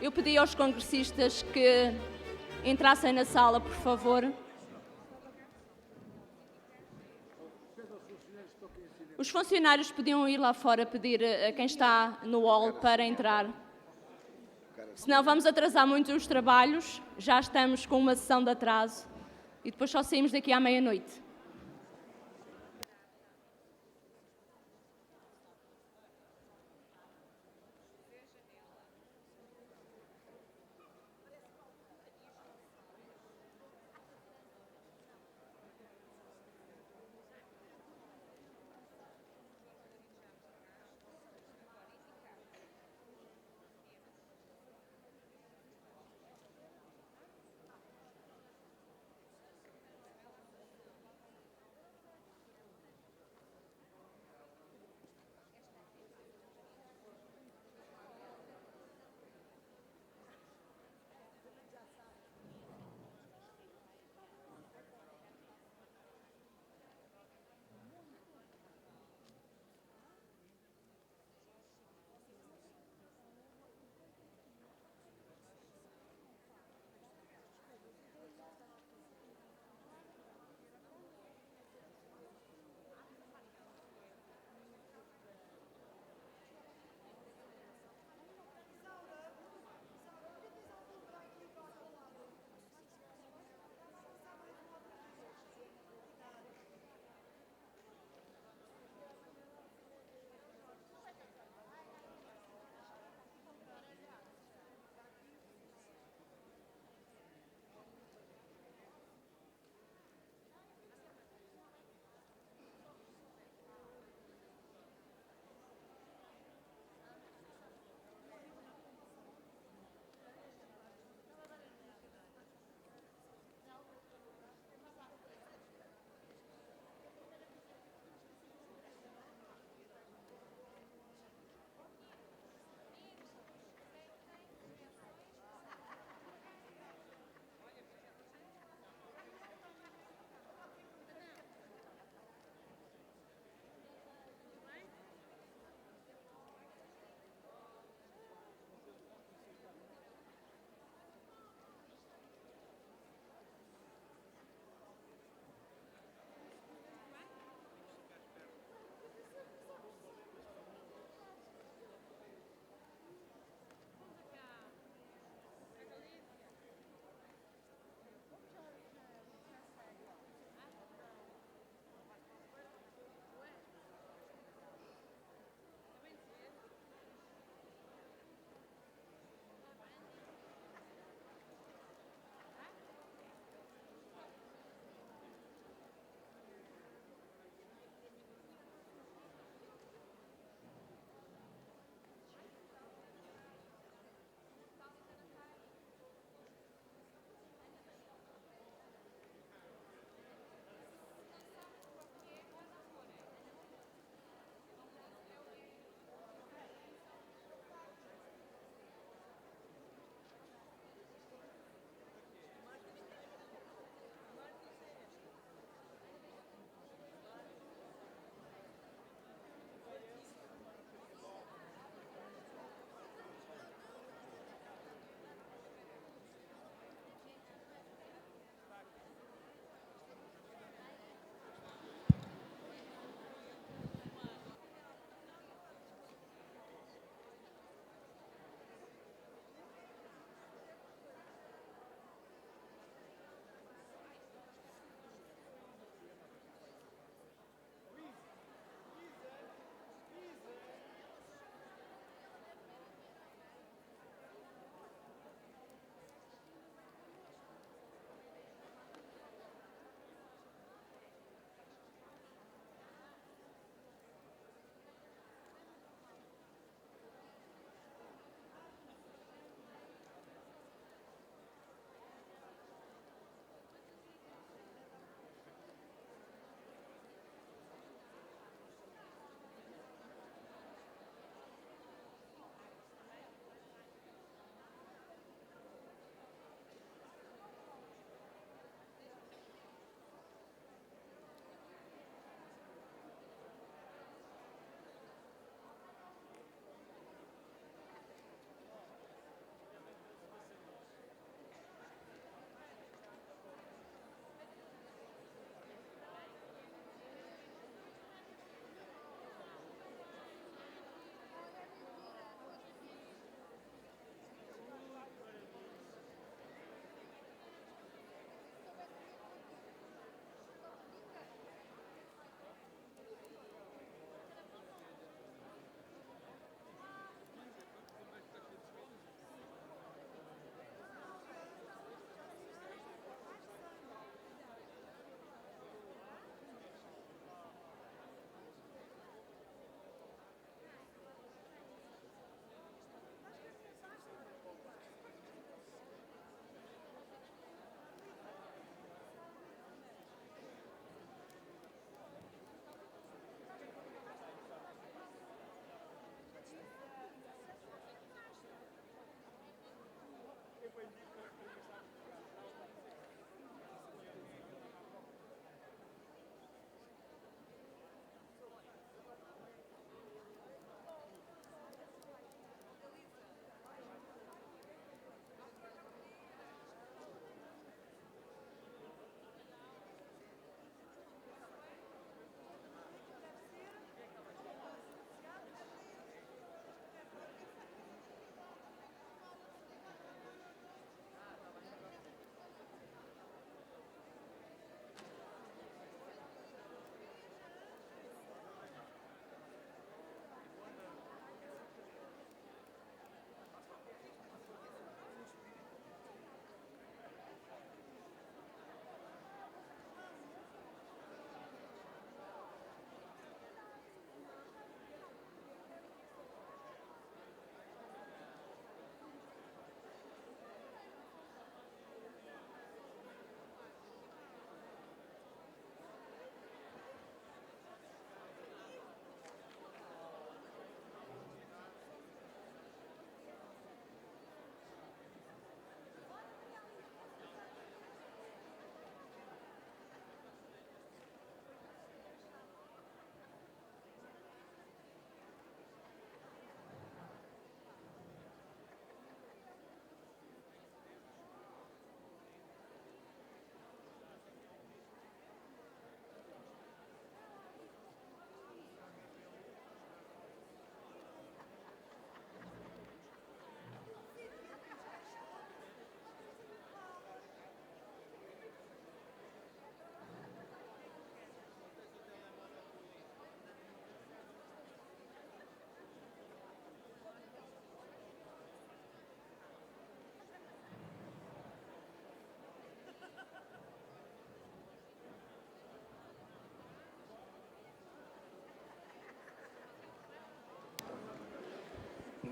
Eu pedi aos congressistas que entrassem na sala, por favor. Os funcionários podiam ir lá fora pedir a quem está no hall para entrar. Senão vamos atrasar muito os trabalhos, já estamos com uma sessão de atraso e depois só saímos daqui à meia-noite.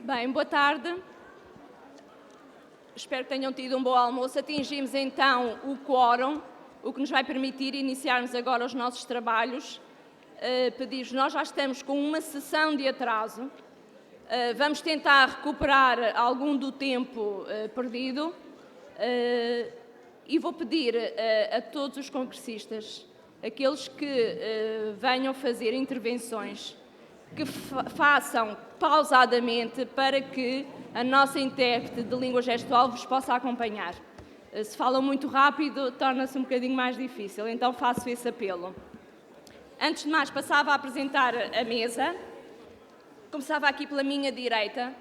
Bem, boa tarde. Espero que tenham tido um bom almoço. Atingimos então o quórum, o que nos vai permitir iniciarmos agora os nossos trabalhos. Pedir-vos, nós já estamos com uma sessão de atraso. Vamos tentar recuperar algum do tempo perdido e vou pedir a todos os congressistas, aqueles que venham fazer intervenções, que façam pausadamente para que a nossa intérprete de língua gestual vos possa acompanhar. Se falam muito rápido, torna-se um bocadinho mais difícil, então faço esse apelo. Antes de mais, passava a apresentar a mesa. Começava aqui pela minha direita.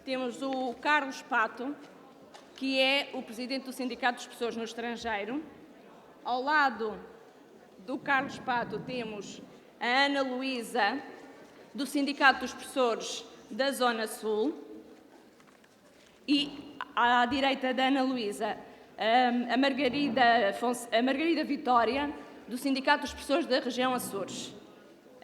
Temos o Carlos Pato, que é o presidente do Sindicato dos Professores no Estrangeiro. Ao lado do Carlos Pato temos a Ana Luísa, do Sindicato dos Professores da Zona Sul. E à direita da Ana Luísa, a Margarida Vitória, do Sindicato dos Professores da Região Açores.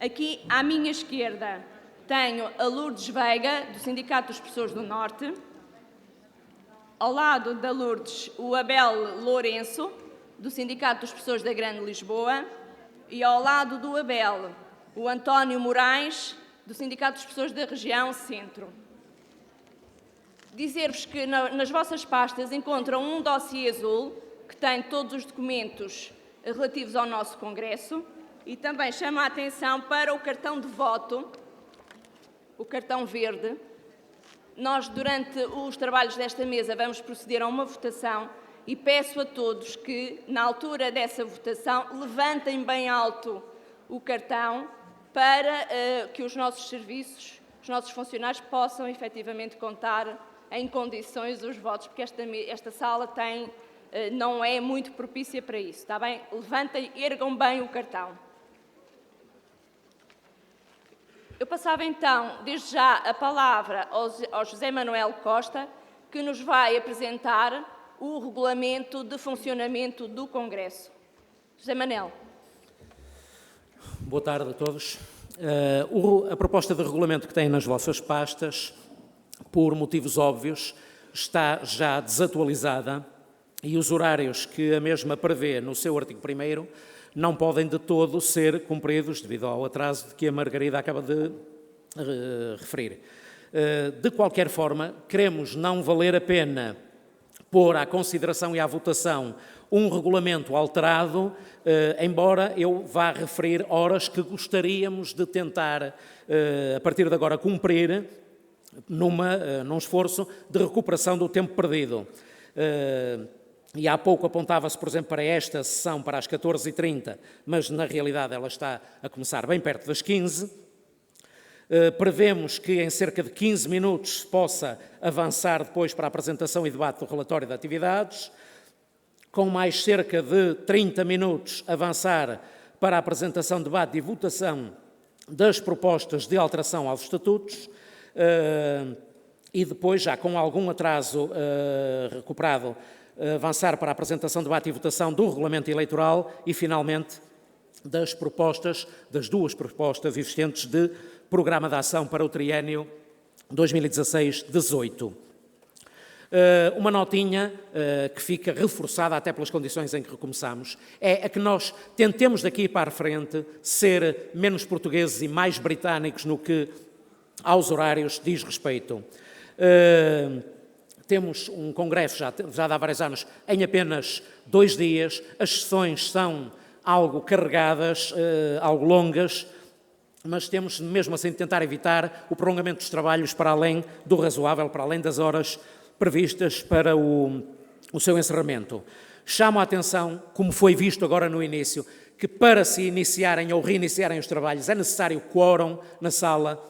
Aqui à minha esquerda tenho a Lourdes Veiga, do Sindicato dos Professores do Norte. Ao lado da Lourdes, o Abel Lourenço, do Sindicato dos Professores da Grande Lisboa. E ao lado do Abel, o António Moraes, do Sindicato dos Professores da Região Centro. Dizer-vos que nas vossas pastas encontram um dossiê azul que tem todos os documentos relativos ao nosso Congresso e também chama a atenção para o cartão de voto, o cartão verde. Nós, durante os trabalhos desta mesa, vamos proceder a uma votação e peço a todos que, na altura dessa votação, levantem bem alto o cartão para que os nossos serviços, os nossos funcionários possam efetivamente contar em condições os votos, porque esta sala não é muito propícia para isso, está bem? Levantem, ergam bem o cartão. Eu passava então, desde já, a palavra ao José Manuel Costa, que nos vai apresentar o regulamento de funcionamento do Congresso. José Manuel. Boa tarde a todos. A proposta de regulamento que têm nas vossas pastas, por motivos óbvios, está já desatualizada e os horários que a mesma prevê no seu artigo 1º não podem de todo ser cumpridos devido ao atraso de que a Margarida acaba de referir. De qualquer forma, queremos não valer a pena pôr à consideração e à votação um regulamento alterado, embora eu vá referir horas que gostaríamos de tentar, a partir de agora, cumprir num esforço de recuperação do tempo perdido. E há pouco apontava-se, por exemplo, para esta sessão para as 14h30, mas na realidade ela está a começar bem perto das 15. Prevemos que em cerca de 15 minutos se possa avançar depois para a apresentação e debate do relatório de atividades, com mais cerca de 30 minutos avançar para a apresentação, debate e votação das propostas de alteração aos estatutos, e depois, já com algum atraso recuperado, avançar para a apresentação, debate e votação do regulamento eleitoral e, finalmente, das duas propostas existentes de programa de ação para o triênio 2016-18. Uma notinha que fica reforçada até pelas condições em que recomeçamos, é a que nós tentemos daqui para a frente ser menos portugueses e mais britânicos no que aos horários diz respeito. Temos um congresso já há vários anos em apenas 2 dias, as sessões são algo carregadas, algo longas, mas temos mesmo assim de tentar evitar o prolongamento dos trabalhos para além do razoável, para além das horas previstas para o seu encerramento. Chamo a atenção, como foi visto agora no início, que para se iniciarem ou reiniciarem os trabalhos é necessário quórum na sala,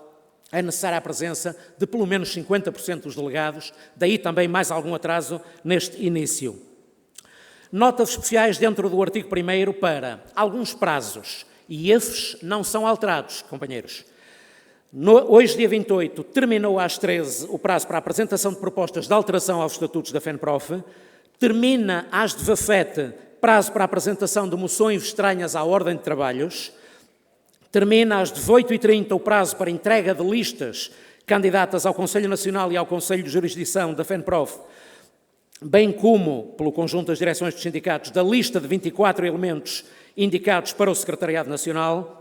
é necessária a presença de pelo menos 50% dos delegados, daí também mais algum atraso neste início. Notas especiais dentro do artigo 1º para alguns prazos, e esses não são alterados, companheiros. Hoje, dia 28, terminou às 13 o prazo para a apresentação de propostas de alteração aos estatutos da FENPROF, termina às 17 prazo para a apresentação de moções estranhas à ordem de trabalhos, termina às 18h30 o prazo para entrega de listas candidatas ao Conselho Nacional e ao Conselho de Jurisdição da FENPROF, bem como pelo conjunto das direções dos sindicatos, da lista de 24 elementos indicados para o Secretariado Nacional,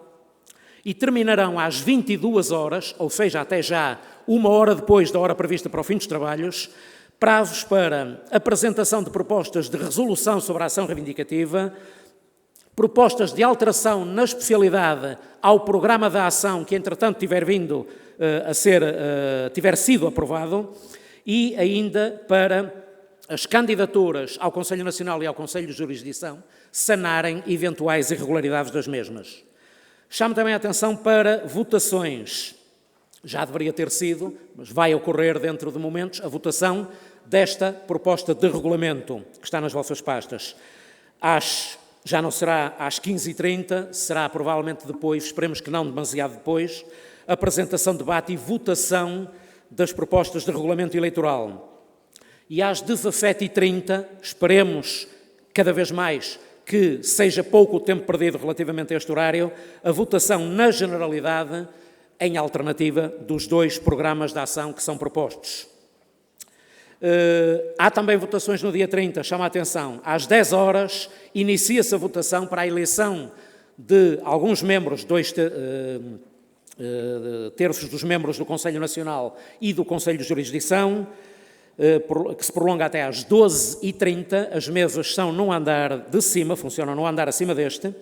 e terminarão às 22 horas, ou seja, até já 1 hora depois da hora prevista para o fim dos trabalhos, prazos para apresentação de propostas de resolução sobre a ação reivindicativa, propostas de alteração na especialidade ao programa da ação que, entretanto, tiver sido aprovado, e ainda para as candidaturas ao Conselho Nacional e ao Conselho de Jurisdição sanarem eventuais irregularidades das mesmas. Chamo também a atenção para votações. Já deveria ter sido, mas vai ocorrer dentro de momentos, a votação desta proposta de regulamento que está nas vossas pastas. Já não será às 15h30, será provavelmente depois, esperemos que não demasiado depois, apresentação, debate e votação das propostas de regulamento eleitoral. E às 17h30, esperemos cada vez mais que seja pouco o tempo perdido relativamente a este horário, a votação na generalidade em alternativa dos 2 programas de ação que são propostos. Há também votações no dia 30, chama a atenção. Às 10 horas inicia-se a votação para a eleição de alguns membros, 2 terços dos membros do Conselho Nacional e do Conselho de Jurisdição, que se prolonga até às 12h30, as mesas são num andar de cima, funcionam num andar acima deste.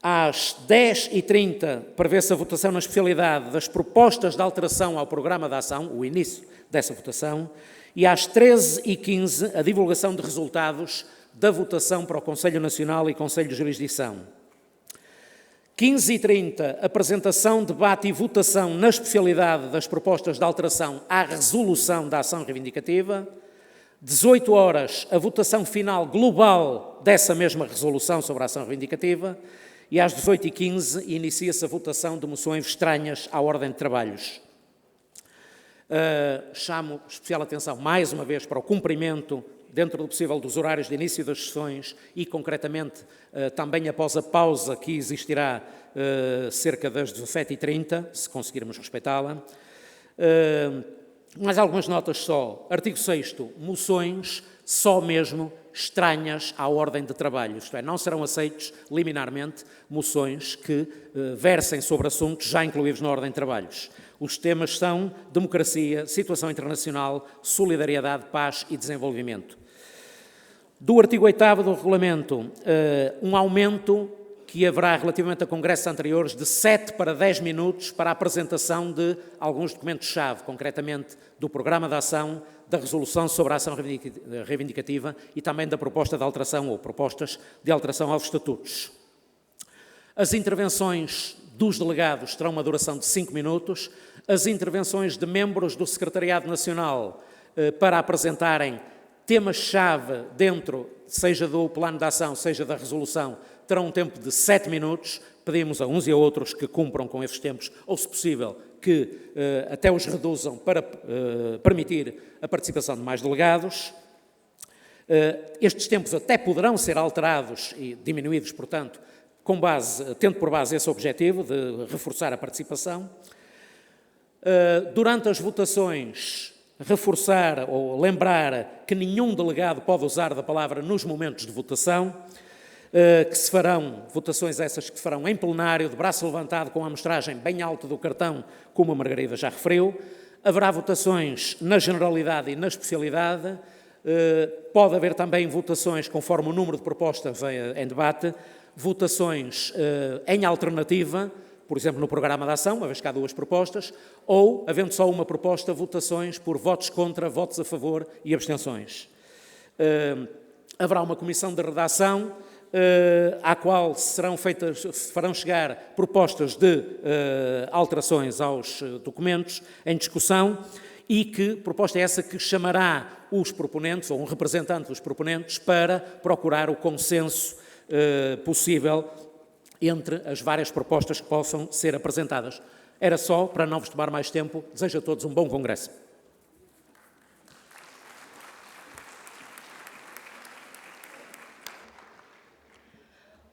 Às 10h30 prevê-se a votação na especialidade das propostas de alteração ao programa de ação, o início dessa votação, e às 13h15 a divulgação de resultados da votação para o Conselho Nacional e Conselho de Jurisdição. 15h30, apresentação, debate e votação na especialidade das propostas de alteração à resolução da ação reivindicativa. 18 horas, a votação final global dessa mesma resolução sobre a ação reivindicativa. E às 18h15, inicia-se a votação de moções estranhas à ordem de trabalhos. Chamo especial atenção, mais uma vez, para o cumprimento, dentro do possível, dos horários de início das sessões e, concretamente, também após a pausa que existirá cerca das 17h30, se conseguirmos respeitá-la. Mais algumas notas só. Artigo 6º, moções só mesmo estranhas à ordem de trabalho, isto é, não serão aceitos liminarmente moções que versem sobre assuntos já incluídos na ordem de trabalhos. Os temas são democracia, situação internacional, solidariedade, paz e desenvolvimento. Do artigo 8º do regulamento, um aumento que haverá relativamente a congressos anteriores de 7 para 10 minutos para a apresentação de alguns documentos-chave, concretamente do programa de ação, da resolução sobre a ação reivindicativa e também da proposta de alteração ou propostas de alteração aos estatutos. As intervenções dos delegados terão uma duração de 5 minutos, as intervenções de membros do Secretariado Nacional para apresentarem temas-chave dentro, seja do plano de ação, seja da resolução, terão um tempo de 7 minutos. Pedimos a uns e a outros que cumpram com esses tempos, ou, se possível, que até os reduzam para permitir a participação de mais delegados. Estes tempos até poderão ser alterados e diminuídos, portanto, tendo por base esse objetivo de reforçar a participação. Durante as votações, reforçar ou lembrar que nenhum delegado pode usar da palavra nos momentos de votação, que se farão, votações essas que se farão em plenário, de braço levantado, com a amostragem bem alta do cartão, como a Margarida já referiu. Haverá votações na generalidade e na especialidade. Pode haver também votações, conforme o número de propostas em debate, votações em alternativa, por exemplo, no programa de ação, uma vez que há 2 propostas, ou, havendo só uma proposta, votações por votos contra, votos a favor e abstenções. Haverá uma comissão de redação, à qual se farão chegar propostas de alterações aos documentos em discussão e que proposta é essa que chamará os proponentes, ou um representante dos proponentes, para procurar o consenso possível entre as várias propostas que possam ser apresentadas. Era só, para não vos tomar mais tempo, desejo a todos um bom congresso.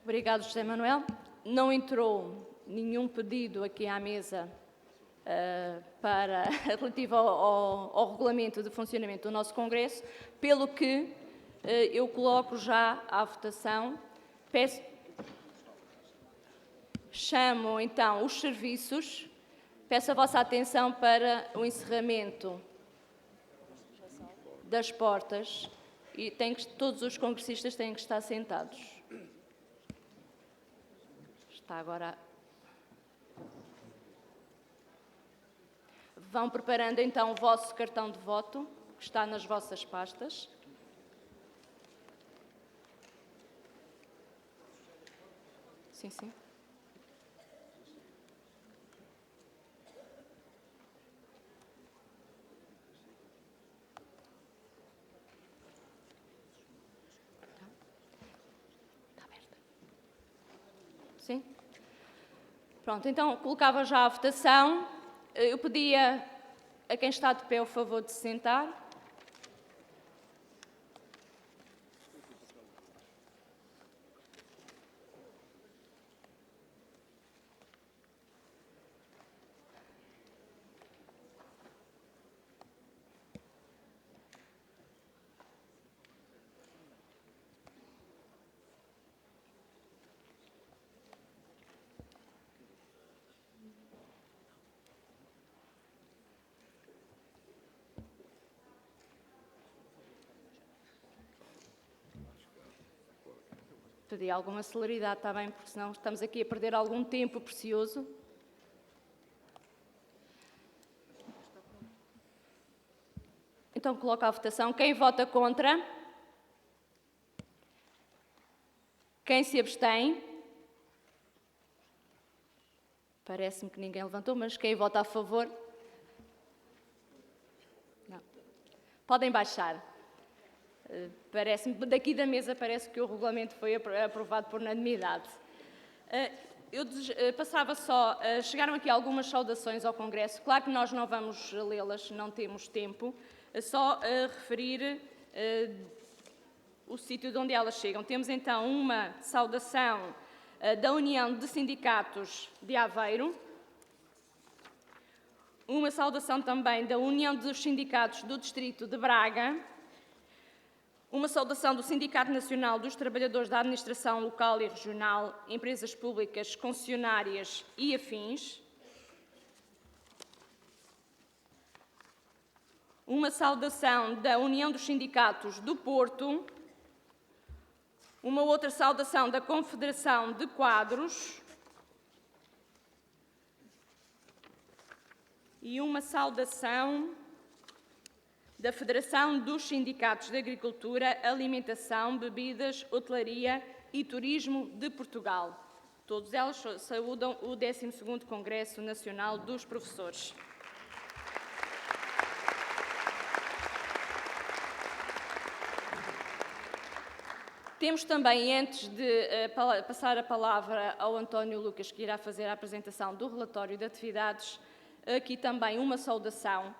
Obrigado, José Manuel. Não entrou nenhum pedido aqui à mesa relativa ao regulamento de funcionamento do nosso Congresso, pelo que eu coloco já à votação. Chamo então os serviços, peço a vossa atenção para o encerramento das portas e todos os congressistas têm que estar sentados. Está agora. Vão preparando então o vosso cartão de voto, que está nas vossas pastas. Sim, sim. Está aberta. Sim? Pronto, então colocava já a votação. Eu pedia a quem está de pé o favor de se sentar. Pedi alguma celeridade, está bem? Porque senão estamos aqui a perder algum tempo precioso. Então coloco à votação. Quem vota contra? Quem se abstém? Parece-me que ninguém levantou, mas quem vota a favor? Não. Podem baixar. Parece-me, daqui da mesa parece que o regulamento foi aprovado por unanimidade. Eu passava só, chegaram aqui algumas saudações ao Congresso, claro que nós não vamos lê-las, não temos tempo, só referir o sítio de onde elas chegam. Temos então uma saudação da União de Sindicatos de Aveiro, uma saudação também da União dos Sindicatos do Distrito de Braga, uma saudação do Sindicato Nacional dos Trabalhadores da Administração Local e Regional, Empresas Públicas, Concessionárias e afins. Uma saudação da União dos Sindicatos do Porto. Uma outra saudação da Confederação de Quadros. E uma saudação da Federação dos Sindicatos de Agricultura, Alimentação, Bebidas, Hotelaria e Turismo de Portugal. Todos elas saúdam o 12º Congresso Nacional dos Professores. Temos também, antes de passar a palavra ao António Lucas, que irá fazer a apresentação do relatório de atividades, aqui também uma saudação.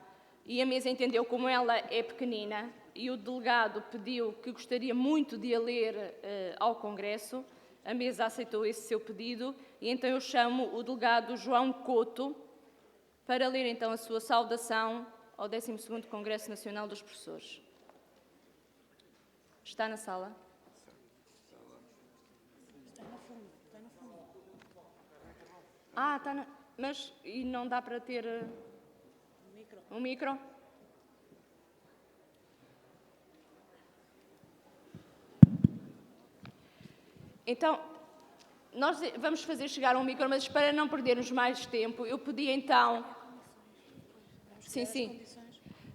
E a mesa entendeu, como ela é pequenina, e o delegado pediu que gostaria muito de a ler ao Congresso, a mesa aceitou esse seu pedido, e então eu chamo o delegado João Couto para ler então a sua saudação ao 12º Congresso Nacional dos Professores. Está na sala? Está no fundo, está no fundo. Ah, está na... Mas e não dá para ter... Um micro? Então, nós vamos fazer chegar um micro, mas para não perdermos mais tempo, eu pedi então... Sim.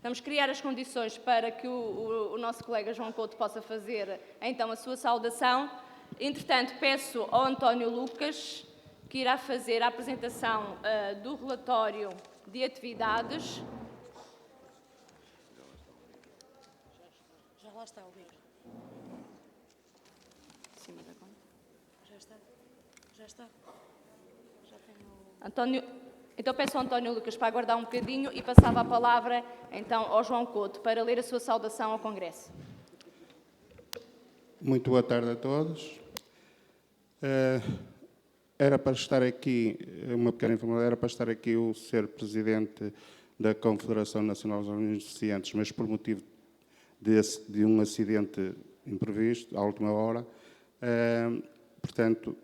Vamos criar as condições para que o nosso colega João Couto possa fazer então a sua saudação. Entretanto, peço ao António Lucas, que irá fazer a apresentação do relatório de atividades. Já lá está o micro. Cima da conta. Já está. Já tem o... António, então peço ao António Lucas para aguardar um bocadinho e passava a palavra então ao João Couto para ler a sua saudação ao Congresso. Muito boa tarde a todos. era para estar aqui, uma pequena informação, era para estar aqui o Sr. Presidente da Confederação Nacional dos Organismos Deficientes, mas por motivo de um acidente imprevisto, à última hora, portanto,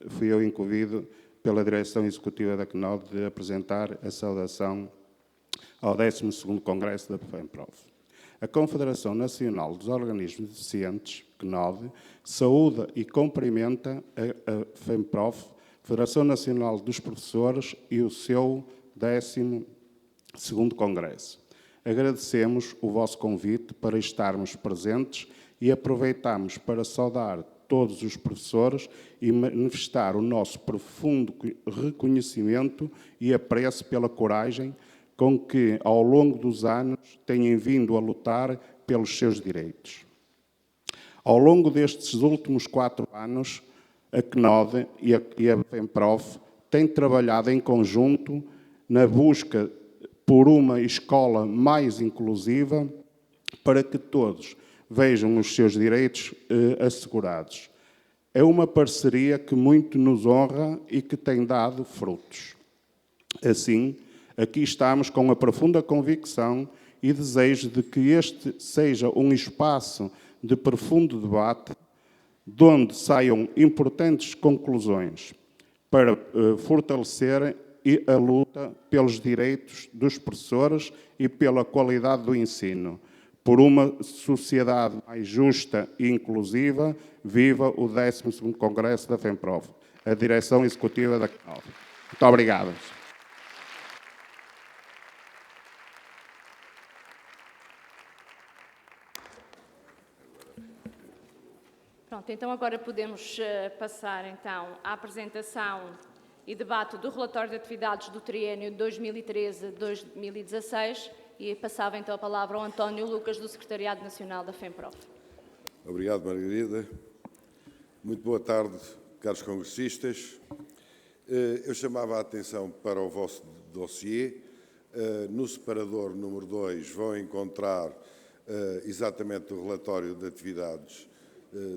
fui eu incumbido pela Direção Executiva da CNOD de apresentar a saudação ao 12º Congresso da FEMPROF. A Confederação Nacional dos Organismos Deficientes, CNOD, saúda e cumprimenta a FEMPROF, Federação Nacional dos Professores, e o seu 12º Congresso. Agradecemos o vosso convite para estarmos presentes e aproveitamos para saudar todos os professores e manifestar o nosso profundo reconhecimento e apreço pela coragem com que, ao longo dos anos, têm vindo a lutar pelos seus direitos. Ao longo destes últimos 4 anos, a CNOD e a FEMPROF têm trabalhado em conjunto na busca por uma escola mais inclusiva para que todos vejam os seus direitos assegurados. É uma parceria que muito nos honra e que tem dado frutos. Assim, aqui estamos com a profunda convicção e desejo de que este seja um espaço de profundo debate, de onde saiam importantes conclusões para fortalecer a luta pelos direitos dos professores e pela qualidade do ensino. Por uma sociedade mais justa e inclusiva, viva o 12º Congresso da FEMPROF, a Direção Executiva da CNOD. Muito obrigado. Pronto, então agora podemos passar então à apresentação e debate do relatório de atividades do triênio 2013-2016 e passava então a palavra ao António Lucas, do Secretariado Nacional da FEMPROF. Obrigado, Margarida. Muito boa tarde, caros congressistas. Eu chamava a atenção para o vosso dossiê. No separador número 2 vão encontrar exatamente o relatório de atividades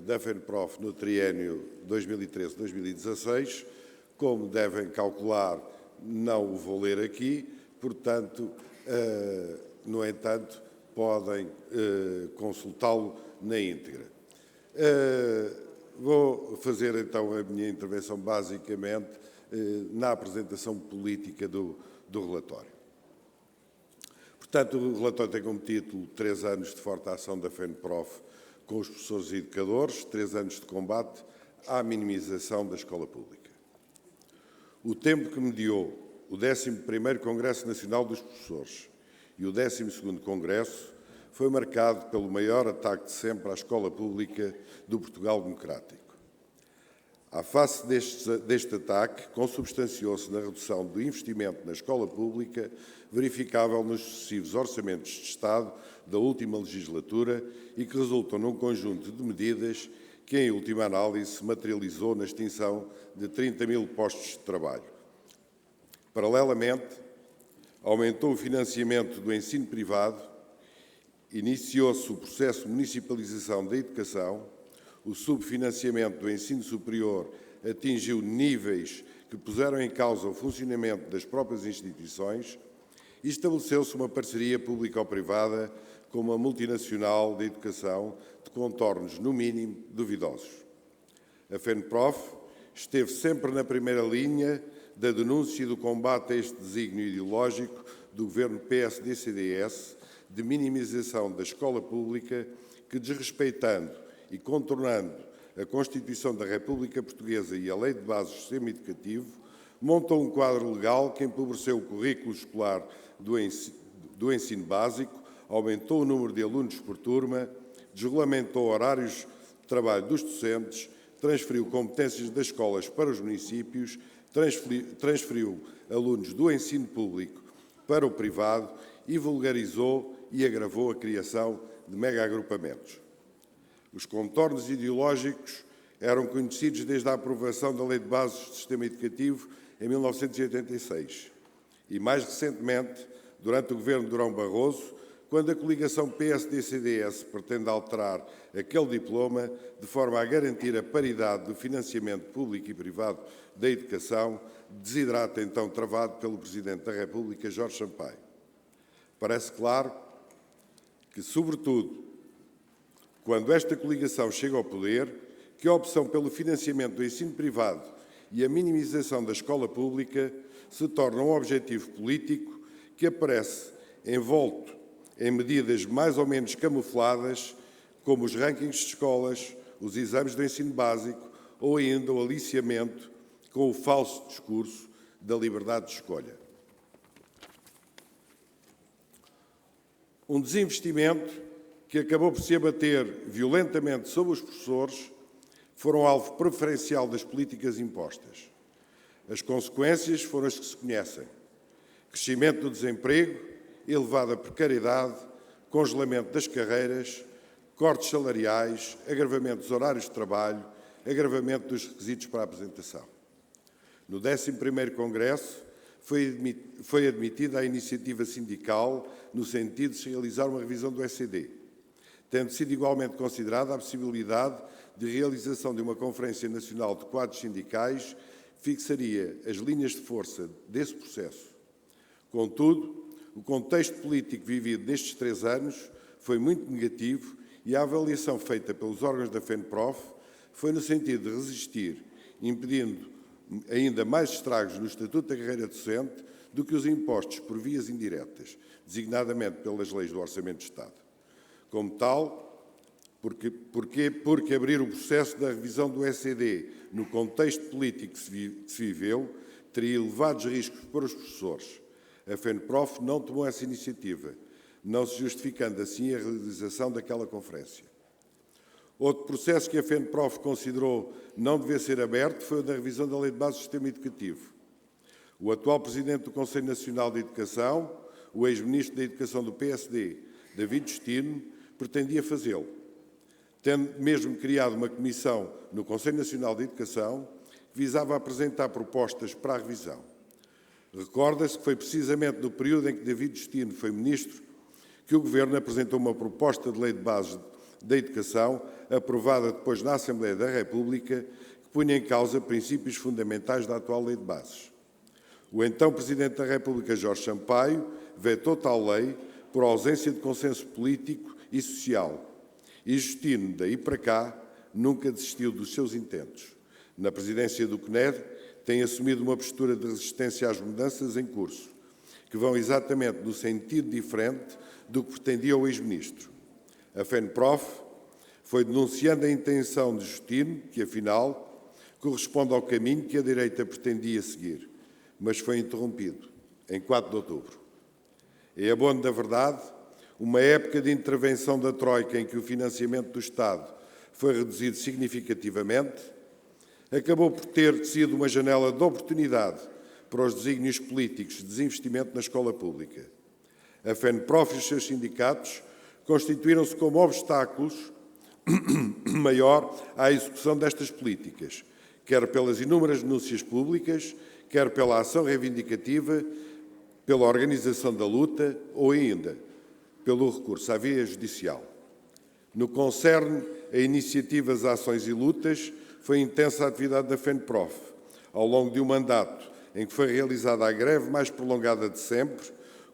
da FEMPROF no triênio 2013-2016. Como devem calcular, não o vou ler aqui, portanto, no entanto, podem consultá-lo na íntegra. Vou fazer então a minha intervenção basicamente na apresentação política do relatório. Portanto, o relatório tem como título 3 anos de forte ação da FEMPROF com os professores e educadores, 3 anos de combate à minimização da escola pública. O tempo que mediou o 11º Congresso Nacional dos Professores e o 12º Congresso foi marcado pelo maior ataque de sempre à escola pública do Portugal democrático. À face deste ataque, consubstanciou-se na redução do investimento na escola pública, verificável nos sucessivos orçamentos de Estado da última legislatura e que resultam num conjunto de medidas que, em última análise, se materializou na extinção de 30.000 postos de trabalho. Paralelamente, aumentou o financiamento do ensino privado, iniciou-se o processo de municipalização da educação, o subfinanciamento do ensino superior atingiu níveis que puseram em causa o funcionamento das próprias instituições e estabeleceu-se uma parceria público-privada com uma multinacional da educação de contornos, no mínimo, duvidosos. A FEMPROF esteve sempre na primeira linha da denúncia e do combate a este desígnio ideológico do governo PSD-CDS de minimização da escola pública que, desrespeitando e contornando a Constituição da República Portuguesa e a Lei de Bases do Sistema Educativo, montou um quadro legal que empobreceu o currículo escolar do ensino básico, aumentou o número de alunos por turma, desregulamentou horários de trabalho dos docentes, transferiu competências das escolas para os municípios, transferiu alunos do ensino público para o privado e vulgarizou e agravou a criação de mega-agrupamentos. Os contornos ideológicos eram conhecidos desde a aprovação da Lei de Bases do Sistema Educativo em 1986 e, mais recentemente, durante o governo de Durão Barroso, quando a coligação PSD-CDS pretende alterar aquele diploma de forma a garantir a paridade do financiamento público e privado da educação, desidrato então travado pelo Presidente da República, Jorge Sampaio. Parece claro que, sobretudo, quando esta coligação chega ao poder, que a opção pelo financiamento do ensino privado e a minimização da escola pública se torna um objetivo político que aparece envolto em medidas mais ou menos camufladas, como os rankings de escolas, os exames do ensino básico ou ainda o aliciamento com o falso discurso da liberdade de escolha. Um desinvestimento que acabou por se abater violentamente sobre os professores, foram alvo preferencial das políticas impostas. As consequências foram as que se conhecem: crescimento do desemprego, elevada precariedade, congelamento das carreiras, cortes salariais, agravamento dos horários de trabalho, agravamento dos requisitos para a apresentação. No 11º Congresso foi admitida a iniciativa sindical no sentido de se realizar uma revisão do ECD, tendo sido igualmente considerada a possibilidade de realização de uma Conferência Nacional de Quadros Sindicais que fixaria as linhas de força desse processo. Contudo, o contexto político vivido nestes 3 anos foi muito negativo e a avaliação feita pelos órgãos da FENPROF foi no sentido de resistir, impedindo ainda mais estragos no Estatuto da Carreira Docente do que os impostos por vias indiretas, designadamente pelas leis do Orçamento de Estado. Como tal, porque abrir o processo da revisão do ECD no contexto político que se viveu teria elevados riscos para os professores. A FENPROF não tomou essa iniciativa, não se justificando assim a realização daquela conferência. Outro processo que a FENPROF considerou não dever ser aberto foi o da revisão da Lei de Base do Sistema Educativo. O atual Presidente do Conselho Nacional de Educação, o ex-Ministro da Educação do PSD, David Justino, pretendia fazê-lo, tendo mesmo criado uma comissão no Conselho Nacional de Educação que visava apresentar propostas para a revisão. Recorda-se que foi precisamente no período em que David Justino foi Ministro que o Governo apresentou uma proposta de Lei de Base da Educação, aprovada depois na Assembleia da República, que punha em causa princípios fundamentais da atual Lei de Bases. O então Presidente da República, Jorge Sampaio, vetou tal lei por ausência de consenso político e social. E Justino, daí para cá, nunca desistiu dos seus intentos. Na presidência do CNED, tem assumido uma postura de resistência às mudanças em curso, que vão exatamente no sentido diferente do que pretendia o ex-ministro. A FENPROF foi denunciando a intenção de Justino, que afinal corresponde ao caminho que a direita pretendia seguir, mas foi interrompido em 4 de outubro. É abono da verdade, uma época de intervenção da Troika em que o financiamento do Estado foi reduzido significativamente, acabou por ter sido uma janela de oportunidade para os desígnios políticos de desinvestimento na escola pública. A FENPROF e os seus sindicatos constituíram-se como obstáculos maior à execução destas políticas, quer pelas inúmeras denúncias públicas, quer pela ação reivindicativa, pela organização da luta ou ainda pelo recurso à via judicial. No que concerne a iniciativas, ações e lutas, foi intensa a atividade da FENPROF, ao longo de um mandato em que foi realizada a greve mais prolongada de sempre,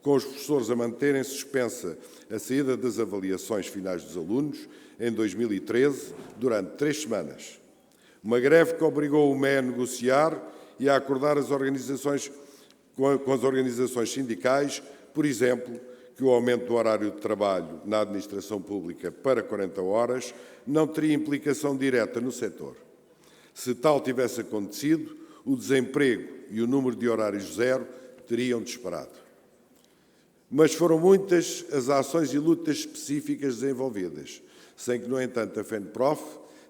com os professores a manterem suspensa a saída das avaliações finais dos alunos em 2013, durante 3 semanas. Uma greve que obrigou o MEE a negociar e a acordar com as organizações sindicais, por exemplo, que o aumento do horário de trabalho na administração pública para 40 horas não teria implicação direta no setor. Se tal tivesse acontecido, o desemprego e o número de horários zero teriam disparado. Mas foram muitas as ações e lutas específicas desenvolvidas, sem que, no entanto, a FENPROF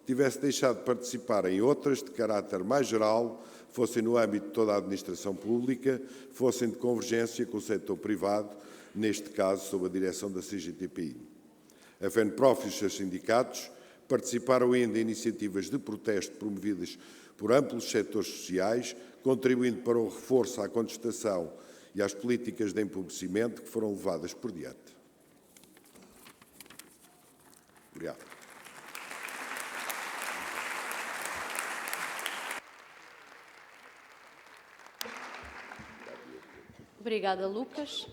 tivesse deixado de participar em outras de caráter mais geral, fossem no âmbito de toda a administração pública, fossem de convergência com o setor privado, neste caso sob a direção da CGTPI. A FENPROF e os seus sindicatos participaram ainda em iniciativas de protesto promovidas por amplos setores sociais, contribuindo para o reforço à contestação e às políticas de empobrecimento que foram levadas por diante. Obrigado. Obrigada, Lucas.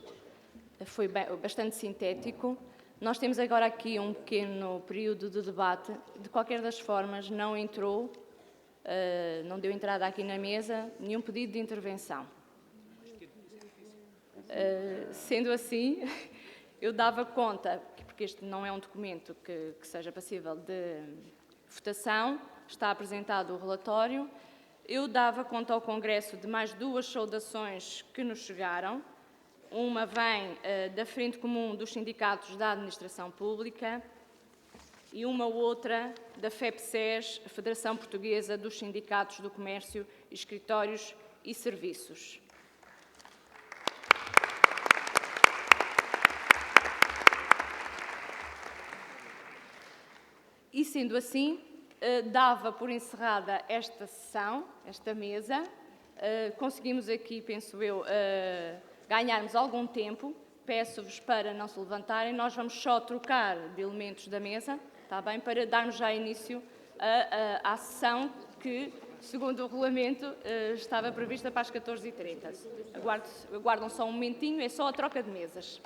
Foi bastante sintético. Nós temos agora aqui um pequeno período de debate. De qualquer das formas, não entrou, não deu entrada aqui na mesa, nenhum pedido de intervenção. Sendo assim, eu dava conta, porque este não é um documento que seja passível de votação, está apresentado o relatório, eu dava conta ao Congresso de mais 2 saudações que nos chegaram. Uma vem da Frente Comum dos Sindicatos da Administração Pública e uma outra da FEPSES, Federação Portuguesa dos Sindicatos do Comércio, Escritórios e Serviços. E, sendo assim, dava por encerrada esta sessão, esta mesa. Conseguimos aqui, penso eu, ganharmos algum tempo. Peço-vos para não se levantarem. Nós vamos só trocar de elementos da mesa, está bem? Para darmos já início à sessão que, segundo o regulamento, estava prevista para as 14h30. Aguardam só um momentinho, é só a troca de mesas.